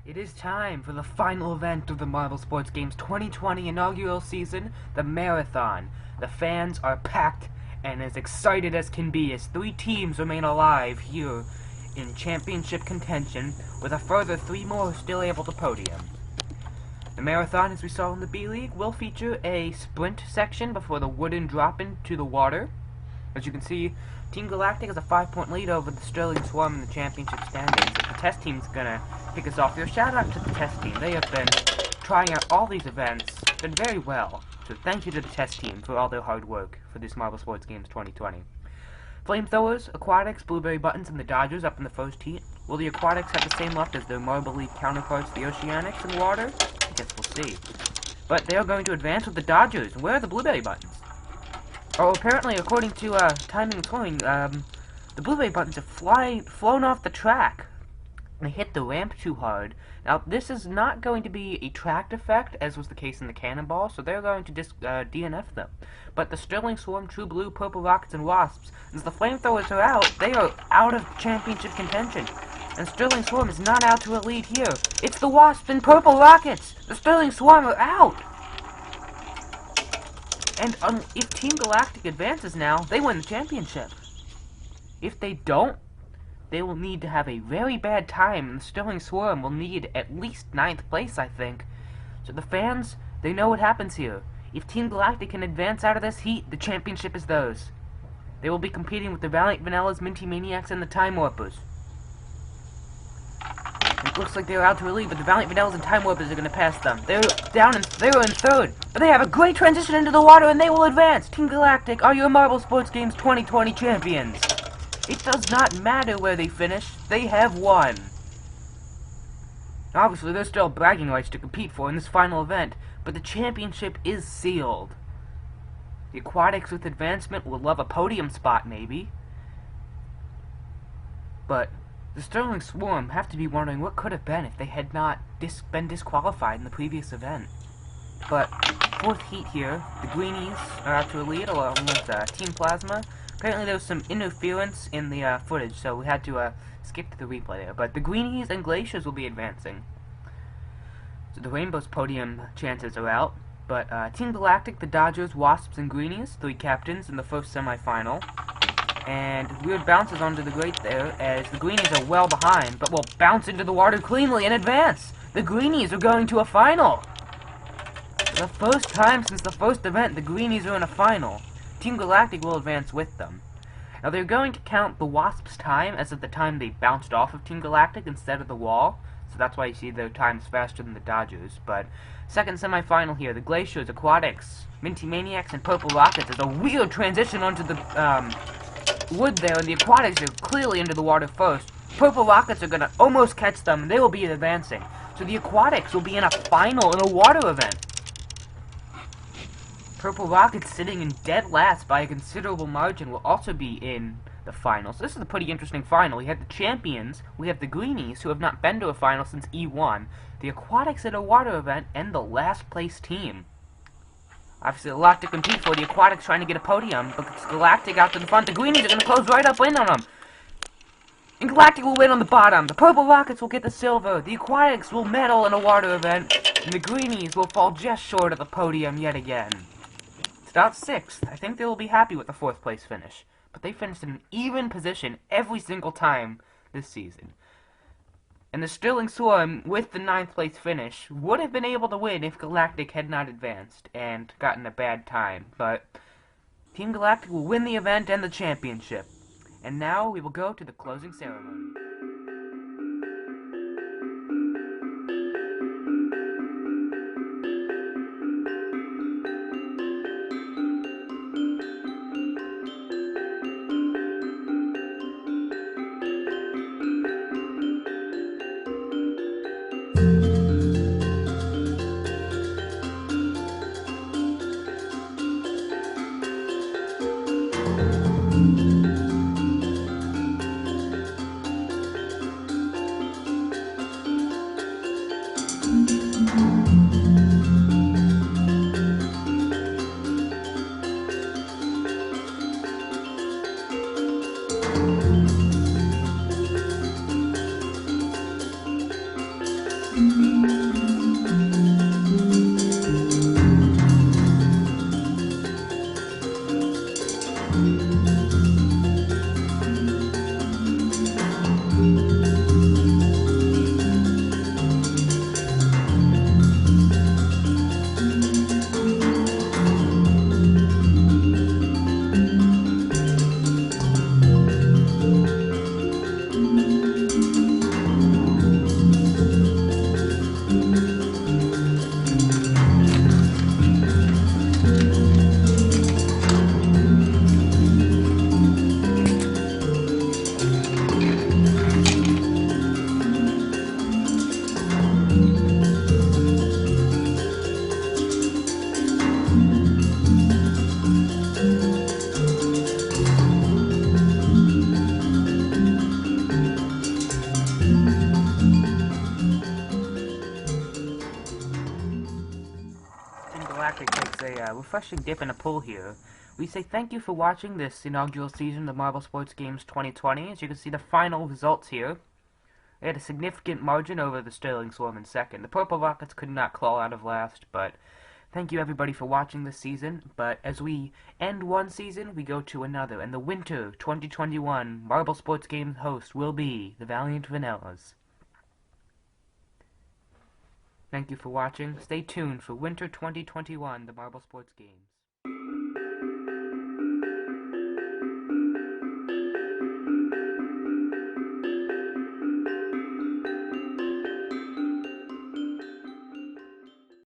It is time for the final event of the Marvel Sports Games 2020 inaugural season, the Marathon. The fans are packed and as excited as can be as 3 teams remain alive here in championship contention, with a further 3 more still able to podium. The Marathon, as we saw in the B-League, will feature a sprint section before the wooden drop into the water. As you can see, Team Galactic has a 5-point lead over the Sterling Swarm in the championship standings. The test team's gonna kick us off here. Shout out to the test team. They have been trying out all these events, done very well. So thank you to the test team for all their hard work for this Marvel Sports Games 2020. Flamethrowers, Aquatics, Blueberry Buttons, and the Dodgers up in the first heat. Will the Aquatics have the same luck as their Marble League counterparts, the Oceanics and Water? I guess we'll see. But they are going to advance with the Dodgers. Where are the Blueberry Buttons? Oh, apparently, according to timing and throwing, the Blueberry Buttons have flown off the track. They hit the ramp too hard. Now, this is not going to be a tracked effect, as was the case in the Cannonball, so they're going to DNF them. But the Sterling Swarm, True Blue, Purple Rockets, and Wasps, as the Flamethrowers are out, they are out of championship contention. And Sterling Swarm is not out to a lead here. It's the Wasps and Purple Rockets! The Sterling Swarm are out! And if Team Galactic advances now, they win the championship. If they don't, they will need to have a very bad time, and the Sterling Swarm will need at least 9th place, I think. So the fans, they know what happens here. If Team Galactic can advance out of this heat, the championship is theirs. They will be competing with the Valiant Vanillas, Minty Maniacs, and the Time Warpers. It looks like they're out to a lead, but the Valiant Vanillas and Time Warpers are going to pass them. They're in third, but they have a great transition into the water, and they will advance. Team Galactic are your Marvel Sports Games 2020 champions. It does not matter where they finish, they have won. Obviously, there's still bragging rights to compete for in this final event, but the championship is sealed. The Aquatics with advancement will love a podium spot, maybe. But the Sterling Swarm have to be wondering what could have been if they had not been disqualified in the previous event. But 4th heat here, the Greenies are out to a lead along with Team Plasma. Apparently there was some interference in the footage, so we had to skip to the replay there. But the Greenies and Glaciers will be advancing. So the Rainbow's podium chances are out. But Team Galactic, the Dodgers, Wasps, and Greenies, 3 captains in the first semifinal. And weird bounces onto the grate there, as the Greenies are well behind, but will bounce into the water cleanly and advance. The Greenies are going to a final. For the first time since the first event, the Greenies are in a final. Team Galactic will advance with them. Now they're going to count the Wasps' time as of the time they bounced off of Team Galactic instead of the wall, so that's why you see their times faster than the Dodgers. But second semifinal here, the Glaciers, Aquatics, Minty Maniacs, and Purple Rockets. There's a weird transition onto the wood there, and the Aquatics are clearly into the water first. Purple Rockets are going to almost catch them, and they will be advancing. So the Aquatics will be in a final in a water event. Purple Rockets, sitting in dead last by a considerable margin, will also be in the finals. This is a pretty interesting final. We have the champions, we have the Greenies, who have not been to a final since E1, the Aquatics at a water event, and the last place team. Obviously a lot to compete for. The Aquatics trying to get a podium, but it's Galactic out to the front. The Greenies are going to close right up in on them. And Galactic will win on the bottom. The Purple Rockets will get the silver. The Aquatics will medal in a water event. And the Greenies will fall just short of the podium yet again. About 6th. I think they will be happy with the 4th place finish. But they finished in an even position every single time this season. And the Sterling Swarm, with the 9th place finish, would have been able to win if Galactic had not advanced and gotten a bad time. But Team Galactic will win the event and the championship. And now we will go to the closing ceremony. Galactic takes a refreshing dip in a pool here. We say thank you for watching this inaugural season of Marble Sports Games 2020. As you can see, the final results here. They had a significant margin over the Sterling Swarm in second. The Purple Rockets could not claw out of last, but thank you everybody for watching this season. But as we end one season, we go to another, and the winter 2021 Marble Sports Games host will be the Valiant Vanillas. Thank you for watching. Stay tuned for Winter 2021, the Marble Sports Games.